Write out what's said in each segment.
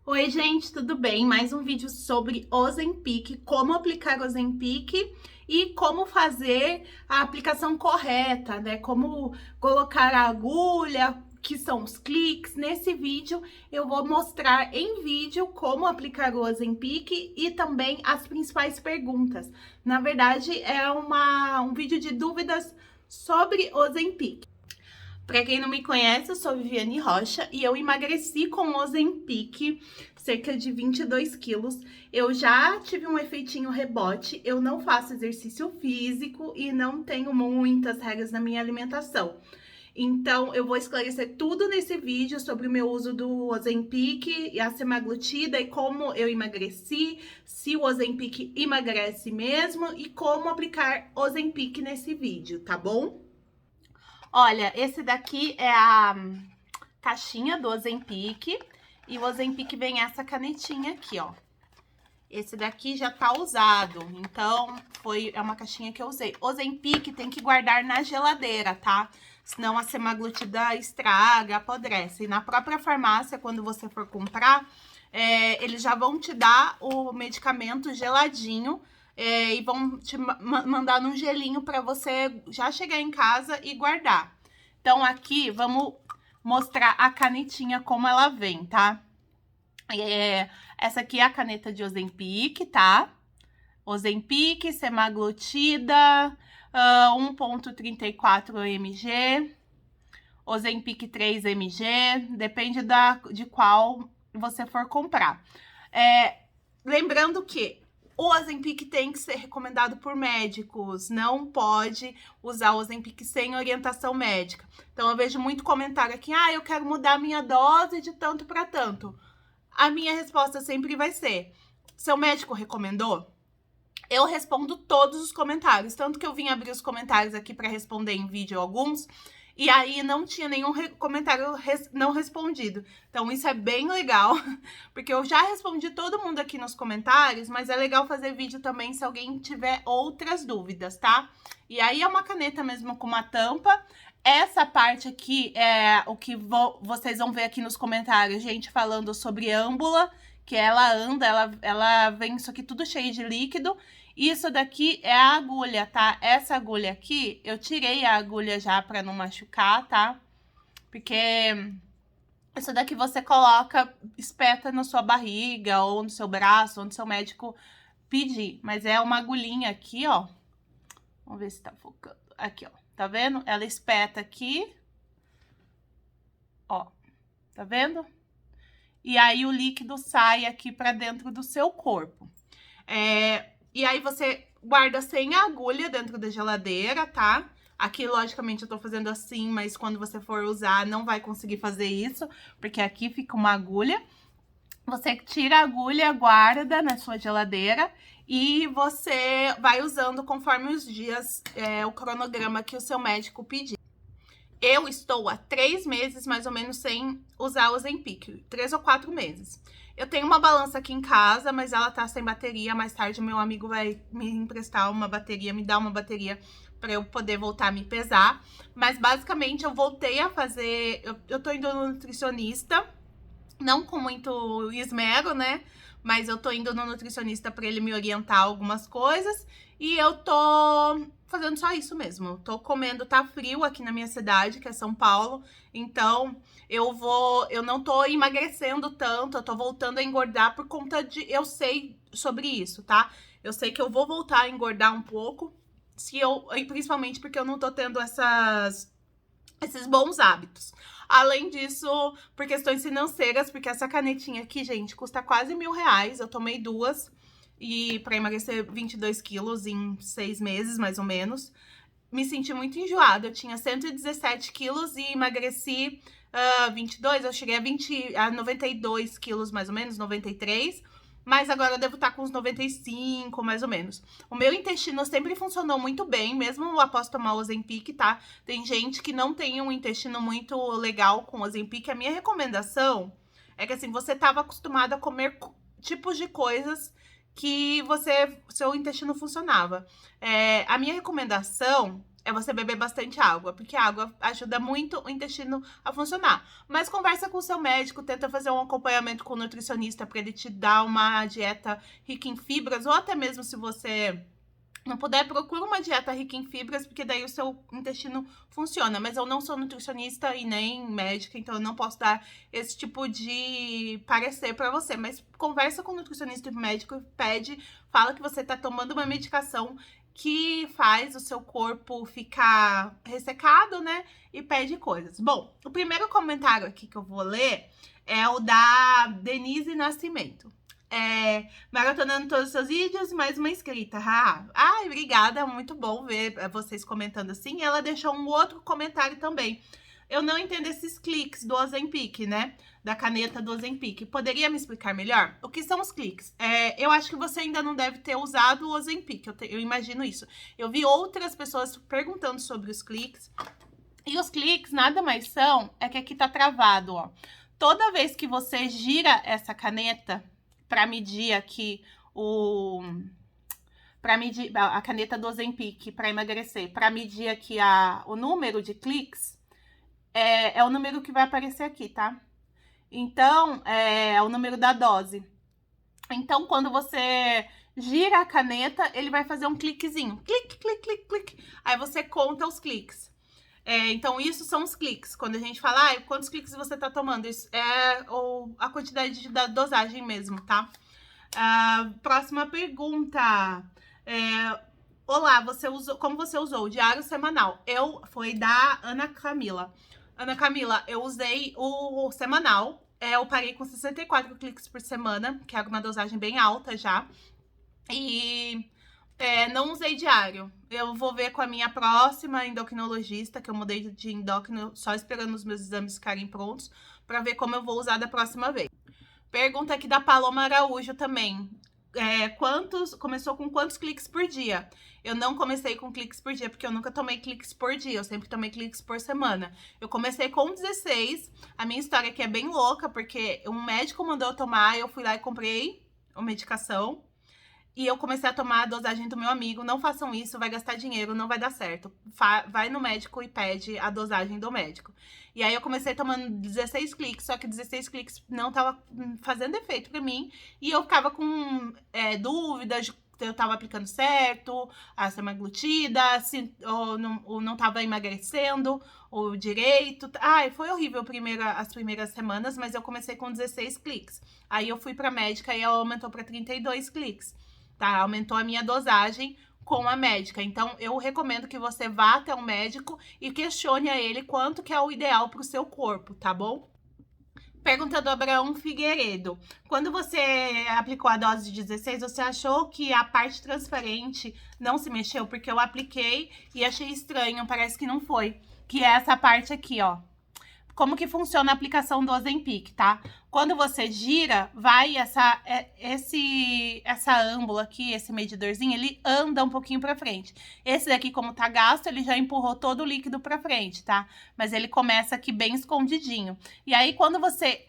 Oi, gente, tudo bem? Mais um vídeo sobre Ozempic, como aplicar Ozempic e como fazer a aplicação correta, né? Como colocar a agulha, que são os cliques. Nesse vídeo eu vou mostrar em vídeo como aplicar o Ozempic e também as principais perguntas. Na verdade, é um vídeo de dúvidas sobre Ozempic. Para quem não me conhece, eu sou Viviane Rocha e eu emagreci com o Ozempic cerca de 22 quilos. Eu já tive um efeitinho rebote, eu não faço exercício físico e não tenho muitas regras na minha alimentação. Então, eu vou esclarecer tudo nesse vídeo sobre o meu uso do Ozempic e a semaglutida e como eu emagreci, se o Ozempic emagrece mesmo e como aplicar Ozempic nesse vídeo, tá bom? Olha, esse daqui é a caixinha do Ozempic e o Ozempic vem essa canetinha aqui, ó. Esse daqui já tá usado, então é uma caixinha que eu usei. Ozempic tem que guardar na geladeira, tá? Senão a semaglutida estraga, apodrece. E na própria farmácia, quando você for comprar, eles já vão te dar o medicamento geladinho, e vão te mandar num gelinho para você já chegar em casa e guardar. Então, aqui, vamos mostrar a canetinha como ela vem, tá? Essa aqui é a caneta de Ozempic, tá? Ozempic, semaglutida, 1,34 mg, Ozempic 3 mg, depende de qual você for comprar. Lembrando que o Ozempic tem que ser recomendado por médicos, não pode usar o Ozempic sem orientação médica. Então, eu vejo muito comentário aqui, eu quero mudar minha dose de tanto para tanto. A minha resposta sempre vai ser, seu médico recomendou? Eu respondo todos os comentários, tanto que eu vim abrir os comentários aqui para responder em vídeo alguns, e aí não tinha nenhum comentário não respondido. Então isso é bem legal, porque eu já respondi todo mundo aqui nos comentários, mas é legal fazer vídeo também se alguém tiver outras dúvidas, tá? E aí é uma caneta mesmo com uma tampa. Essa parte aqui é o que vocês vão ver aqui nos comentários, gente falando sobre âmbula, que ela anda, ela vem isso aqui tudo cheio de líquido. Isso daqui é a agulha, tá? Essa agulha aqui, eu tirei a agulha já pra não machucar, tá? Porque isso daqui você coloca, espeta na sua barriga ou no seu braço, onde seu médico pedir. Mas é uma agulhinha aqui, ó. Vamos ver se tá focando. Aqui, ó. Tá vendo? Ela espeta aqui. Ó. Tá vendo? E aí o líquido sai aqui pra dentro do seu corpo. E aí você guarda sem a agulha dentro da geladeira, tá? Aqui, logicamente, eu tô fazendo assim, mas quando você for usar, não vai conseguir fazer isso, porque aqui fica uma agulha. Você tira a agulha, guarda na sua geladeira e você vai usando conforme os dias, o cronograma que o seu médico pedir. Eu estou há 3 meses, mais ou menos, sem usar o Ozempic. 3 ou 4 meses. Eu tenho uma balança aqui em casa, mas ela tá sem bateria. Mais tarde, meu amigo vai me emprestar uma bateria, me dar uma bateria pra eu poder voltar a me pesar. Mas, basicamente, eu voltei a fazer... Eu tô indo no nutricionista, não com muito esmero, né? Mas eu tô indo no nutricionista pra ele me orientar algumas coisas. E eu tô fazendo só isso mesmo. Tô comendo, tá frio aqui na minha cidade, que é São Paulo. Então, eu não tô emagrecendo tanto, eu tô voltando a engordar por conta de... Eu sei sobre isso, tá? Eu sei que eu vou voltar a engordar um pouco, principalmente porque eu não tô tendo esses bons hábitos. Além disso, por questões financeiras, porque essa canetinha aqui, gente, custa quase R$1.000. Eu tomei 2 e para emagrecer 22 quilos em 6 meses, mais ou menos. Me senti muito enjoada. Eu tinha 117 quilos e emagreci 22. Eu cheguei a 92 quilos, mais ou menos, 93. Mas agora eu devo estar com uns 95, mais ou menos. O meu intestino sempre funcionou muito bem, mesmo após tomar o Ozempic, tá? Tem gente que não tem um intestino muito legal com o Ozempic. A minha recomendação é que, assim, você estava acostumado a comer tipos de coisas que seu intestino funcionava. A minha recomendação é você beber bastante água, porque a água ajuda muito o intestino a funcionar. Mas conversa com o seu médico, tenta fazer um acompanhamento com o nutricionista para ele te dar uma dieta rica em fibras, ou até mesmo se você não puder, procura uma dieta rica em fibras, porque daí o seu intestino funciona. Mas eu não sou nutricionista e nem médica, então eu não posso dar esse tipo de parecer pra você. Mas conversa com o nutricionista e médico, pede, fala que você tá tomando uma medicação que faz o seu corpo ficar ressecado, né? E pede coisas. Bom, o primeiro comentário aqui que eu vou ler é o da Denise Nascimento. Maratonando todos os seus vídeos, mais uma inscrita. Ai, obrigada, muito bom ver vocês comentando assim. E ela deixou um outro comentário também. Eu não entendo esses cliques do Ozempic, né? Da caneta do Ozempic. Poderia me explicar melhor? O que são os cliques? Eu acho que você ainda não deve ter usado o Ozempic, eu imagino isso. Eu vi outras pessoas perguntando sobre os cliques. E os cliques nada mais são, é que aqui tá travado, ó. Toda vez que você gira essa caneta para medir aqui para medir a caneta do Ozempic para emagrecer, para medir aqui o número de cliques, é o número que vai aparecer aqui, tá? Então, é o número da dose. Então, quando você gira a caneta, ele vai fazer um cliquezinho. Clique, clique, clique, clique. Aí você conta os cliques. Então, isso são os cliques. Quando a gente fala, quantos cliques você tá tomando? Isso é a quantidade da dosagem mesmo, tá? Próxima pergunta. Olá, como você usou o diário semanal? Foi da Ana Camila. Ana Camila, eu usei o semanal. Eu parei com 64 cliques por semana, que é uma dosagem bem alta já. E não usei diário. Eu vou ver com a minha próxima endocrinologista, que eu mudei de endócrino, só esperando os meus exames ficarem prontos, pra ver como eu vou usar da próxima vez. Pergunta aqui da Paloma Araújo também. Começou com quantos cliques por dia? Eu não comecei com cliques por dia, porque eu nunca tomei cliques por dia, eu sempre tomei cliques por semana. Eu comecei com 16, a minha história aqui é bem louca, porque um médico mandou eu tomar, eu fui lá e comprei a medicação, e eu comecei a tomar a dosagem do meu amigo. Não façam isso, vai gastar dinheiro, não vai dar certo. Vai no médico e pede a dosagem do médico. E aí eu comecei tomando 16 cliques, só que 16 cliques não tava fazendo efeito pra mim. E eu ficava com dúvidas de se eu tava aplicando certo, a semaglutida, se ou não tava emagrecendo ou direito. Foi horrível as primeiras semanas, mas eu comecei com 16 cliques. Aí eu fui pra médica e ela aumentou pra 32 cliques. Tá? Aumentou a minha dosagem com a médica. Então, eu recomendo que você vá até o médico e questione a ele quanto que é o ideal para o seu corpo, tá bom? Pergunta do Abraão Figueiredo. Quando você aplicou a dose de 16, você achou que a parte transparente não se mexeu? Porque eu apliquei e achei estranho, parece que não foi. Que é essa parte aqui, ó. Como que funciona a aplicação do Ozempic, tá? Quando você gira, vai essa âmbula aqui, esse medidorzinho, ele anda um pouquinho pra frente. Esse daqui, como tá gasto, ele já empurrou todo o líquido pra frente, tá? Mas ele começa aqui bem escondidinho. E aí, quando você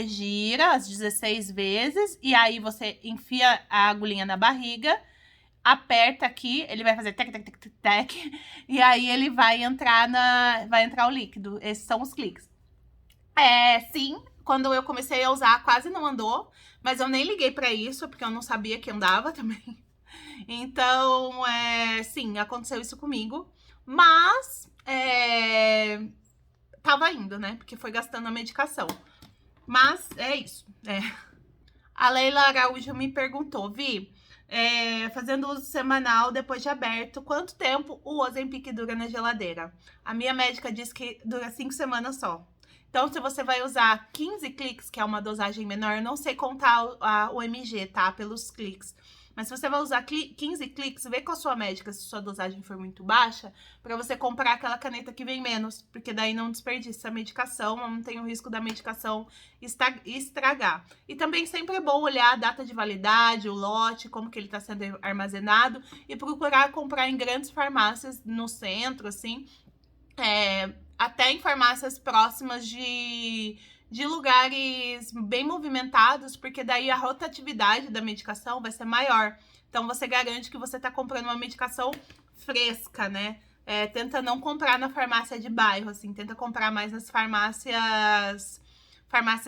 gira as 16 vezes, e aí você enfia a agulhinha na barriga, aperta aqui, ele vai fazer tec, tec, tec, tec, tec, e aí ele vai entrar o líquido. Esses são os cliques. Sim, quando eu comecei a usar, quase não andou, mas eu nem liguei pra isso, porque eu não sabia que andava também. Então, sim, aconteceu isso comigo, mas tava indo, né, porque foi gastando a medicação. Mas é isso. A Leila Araújo me perguntou, Vi, fazendo uso semanal depois de aberto, quanto tempo o Ozempic dura na geladeira? A minha médica disse que dura 5 semanas só. Então, se você vai usar 15 cliques, que é uma dosagem menor, eu não sei contar o mg, tá? Pelos cliques. Mas se você vai usar 15 cliques, vê com a sua médica se sua dosagem for muito baixa, pra você comprar aquela caneta que vem menos, porque daí não desperdiça a medicação, não tem o risco da medicação estragar. E também sempre é bom olhar a data de validade, o lote, como que ele tá sendo armazenado, e procurar comprar em grandes farmácias no centro, assim, até em farmácias próximas de lugares bem movimentados, porque daí a rotatividade da medicação vai ser maior. Então, você garante que você tá comprando uma medicação fresca, né? tenta não comprar na farmácia de bairro, assim, tenta comprar mais nas farmácias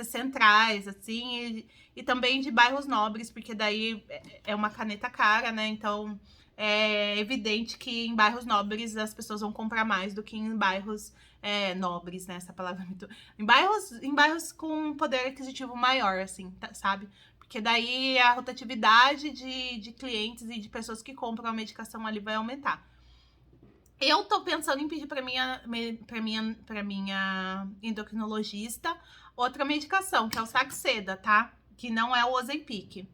centrais, assim, e também de bairros nobres, porque daí é uma caneta cara, né? Então é evidente que em bairros nobres as pessoas vão comprar mais do que em bairros nobres, né? Essa palavra é muito. Em bairros com poder aquisitivo maior, assim, sabe? Porque daí a rotatividade de clientes e de pessoas que compram a medicação ali vai aumentar. Eu tô pensando em pedir pra minha endocrinologista outra medicação, que é o Saxeda, tá? Que não é o Ozempic.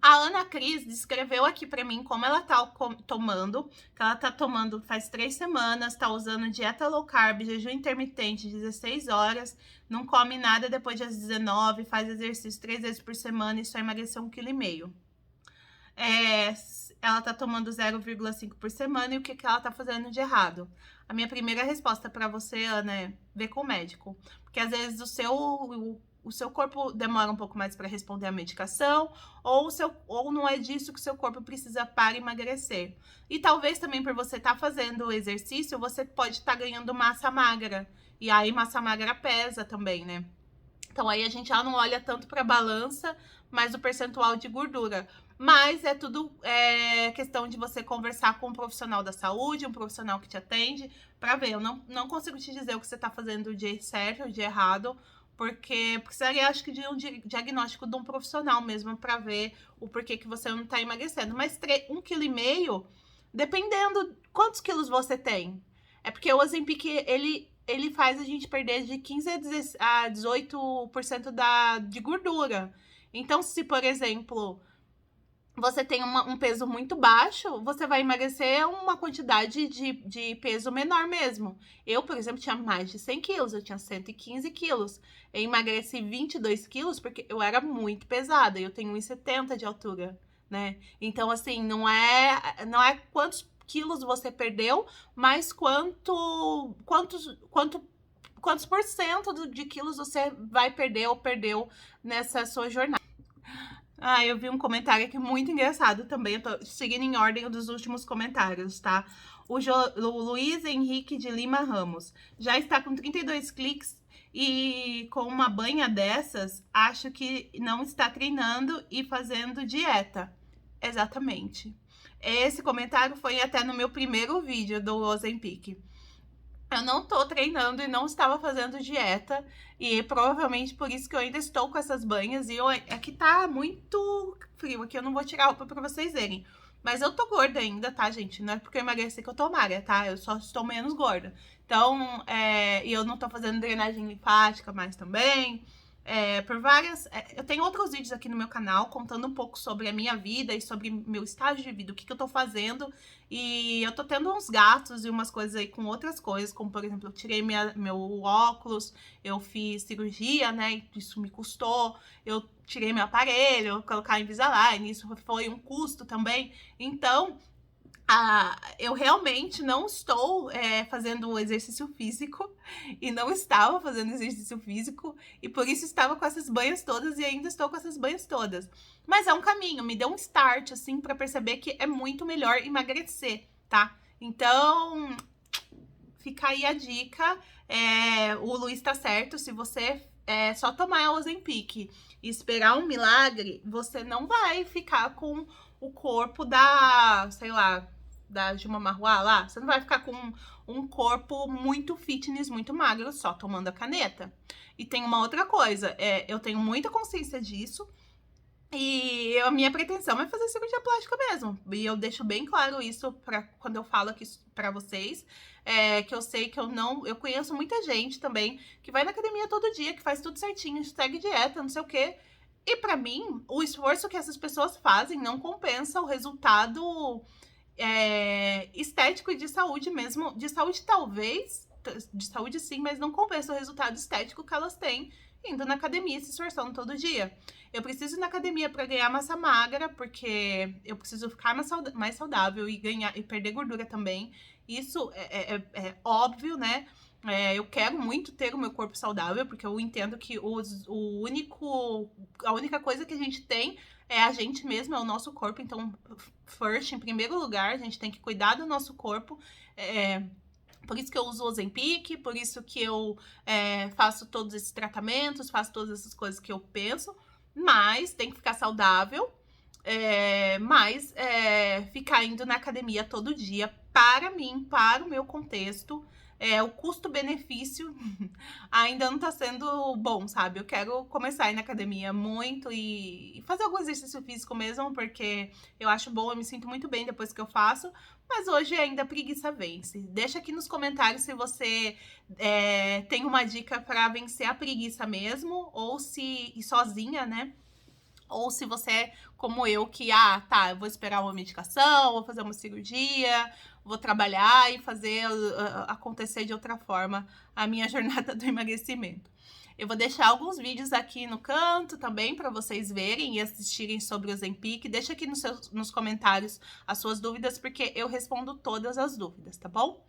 A Ana Cris descreveu aqui pra mim como ela tá tomando, que ela tá tomando faz 3 semanas, tá usando dieta low carb, jejum intermitente, 16 horas, não come nada depois das 19, faz exercício 3 vezes por semana e só emagreceu 1,5 kg. Ela tá tomando 0,5 por semana e o que ela tá fazendo de errado? A minha primeira resposta pra você, Ana, é ver com o médico. Porque às vezes o seu corpo demora um pouco mais para responder a medicação, ou não é disso que o seu corpo precisa para emagrecer. E talvez também por você estar fazendo o exercício, você pode estar ganhando massa magra. E aí massa magra pesa também, né? Então aí a gente já não olha tanto para a balança, mas o percentual de gordura. Mas é tudo questão de você conversar com um profissional da saúde, um profissional que te atende, para ver. Eu não consigo te dizer o que você está fazendo de certo ou de errado, porque precisaria, acho que, de um diagnóstico de um profissional mesmo, para ver o porquê que você não está emagrecendo. Mas 1,5 kg, dependendo quantos quilos você tem. É porque o Ozempic, ele faz a gente perder de 15 a 18% de gordura. Então, se, por exemplo, você tem um peso muito baixo, você vai emagrecer uma quantidade de peso menor mesmo. Eu, por exemplo, tinha mais de 100 quilos, eu tinha 115 quilos. Eu emagreci 22 quilos porque eu era muito pesada, eu tenho 1,70 de altura, né? Então, assim, não é quantos quilos você perdeu, mas quantos por cento de quilos você vai perder ou perdeu nessa sua jornada. Eu vi um comentário aqui muito engraçado também. Eu tô seguindo em ordem dos últimos comentários, tá? O Luiz Henrique de Lima Ramos já está com 32 cliques e com uma banha dessas, acho que não está treinando e fazendo dieta. Exatamente. Esse comentário foi até no meu primeiro vídeo do Ozempic. Eu não tô treinando e não estava fazendo dieta. E provavelmente por isso que eu ainda estou com essas banhas. E aqui tá muito frio. Aqui eu não vou tirar a roupa pra vocês verem. Mas eu tô gorda ainda, tá, gente? Não é porque eu emagreci que eu tô magra, tá? Eu só estou menos gorda. Então, e eu não tô fazendo drenagem linfática mais também. Por várias... eu tenho outros vídeos aqui no meu canal contando um pouco sobre a minha vida e sobre meu estágio de vida, o que eu tô fazendo. E eu tô tendo uns gastos e umas coisas aí com outras coisas, como por exemplo, eu tirei meu óculos, eu fiz cirurgia, né? Isso me custou. Eu tirei meu aparelho, colocar Invisalign, isso foi um custo também. Então, eu realmente não estou fazendo exercício físico e não estava fazendo exercício físico e por isso estava com essas banhas todas e ainda estou com essas banhas todas. Mas é um caminho, me deu um start, assim, pra perceber que é muito melhor emagrecer, tá? Então, fica aí a dica. O Luiz tá certo, se você só tomar Ozempic e esperar um milagre, você não vai ficar com o corpo sei lá, da Dilma Marruá lá. Você não vai ficar com um corpo muito fitness, muito magro, só tomando a caneta. E tem uma outra coisa, eu tenho muita consciência disso. E a minha pretensão é fazer cirurgia plástica mesmo. E eu deixo bem claro isso quando eu falo aqui pra vocês. Que eu sei que eu conheço muita gente também que vai na academia todo dia, que faz tudo certinho, segue dieta, não sei o quê. E pra mim, o esforço que essas pessoas fazem não compensa o resultado estético e de saúde mesmo. De saúde talvez, de saúde sim, mas não compensa o resultado estético que elas têm indo na academia, se esforçando todo dia. Eu preciso ir na academia para ganhar massa magra, porque eu preciso ficar mais saudável e perder gordura também. Isso é óbvio, né? Eu quero muito ter o meu corpo saudável, porque eu entendo que a única coisa que a gente tem é a gente mesmo, é o nosso corpo. Então, first, em primeiro lugar, a gente tem que cuidar do nosso corpo. Por isso que eu uso o Ozempic, por isso que eu faço todos esses tratamentos, faço todas essas coisas que eu penso. Mas tem que ficar saudável, mas ficar indo na academia todo dia, para mim, para o meu contexto, o custo-benefício ainda não tá sendo bom, sabe? Eu quero começar a ir na academia muito e fazer algum exercício físico mesmo, porque eu acho bom, eu me sinto muito bem depois que eu faço, mas hoje ainda a preguiça vence. Deixa aqui nos comentários se você tem uma dica para vencer a preguiça mesmo, ou se ir sozinha, né? Ou se você é como eu, que, eu vou esperar uma medicação, vou fazer uma cirurgia, vou trabalhar e fazer acontecer de outra forma a minha jornada do emagrecimento. Eu vou deixar alguns vídeos aqui no canto também para vocês verem e assistirem sobre o Ozempic. Deixa aqui nos comentários as suas dúvidas, porque eu respondo todas as dúvidas, tá bom?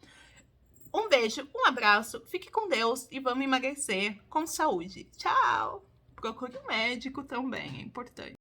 Um beijo, um abraço, fique com Deus e vamos emagrecer com saúde. Tchau! Procure um médico também, é importante.